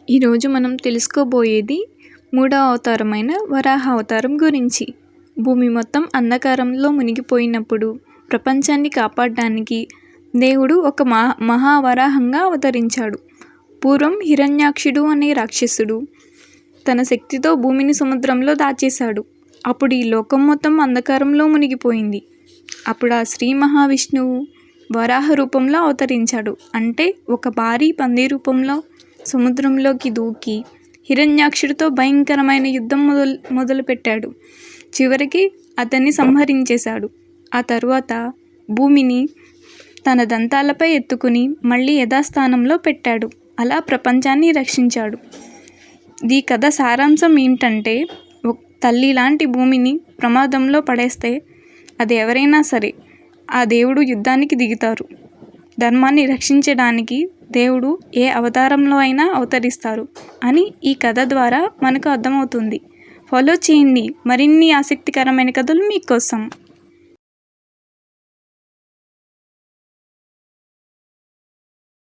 ఈరోజు మనం తెలుసుకోబోయేది మూడవ అవతారమైన వరాహ అవతారం గురించి. భూమి మొత్తం అంధకారంలో మునిగిపోయినప్పుడు ప్రపంచాన్ని కాపాడడానికి దేవుడు ఒక మహావరాహంగా అవతరించాడు. పూర్వం హిరణ్యాక్షుడు అనే రాక్షసుడు తన శక్తితో భూమిని సముద్రంలో దాచేశాడు. అప్పుడు ఈ లోకం మొత్తం అంధకారంలో మునిగిపోయింది. అప్పుడు ఆ శ్రీ మహావిష్ణువు వరాహ రూపంలో అవతరించాడు. అంటే ఒక భారీ పంది రూపంలో సముద్రంలోకి దూకి హిరణ్యాక్షుడితో భయంకరమైన యుద్ధం మొదలుపెట్టాడు. చివరికి అతన్ని సంహరించేశాడు. ఆ తరువాత భూమిని తన దంతాలపై ఎత్తుకుని మళ్ళీ యథాస్థానంలో పెట్టాడు. అలా ప్రపంచాన్ని రక్షించాడు. ఈ కథ సారాంశం ఏంటంటే, తల్లి లాంటి భూమిని ప్రమాదంలో పడేస్తే అది ఎవరైనా సరే ఆ దేవుడు యుద్ధానికి దిగుతారు. ధర్మాన్ని రక్షించడానికి దేవుడు ఏ అవతారంలో అయినా అవతరిస్తారు అని ఈ కథ ద్వారా మనకు అర్థమవుతుంది. ఫాలో చేయండి మరిన్ని ఆసక్తికరమైన కథలు మీకోసం.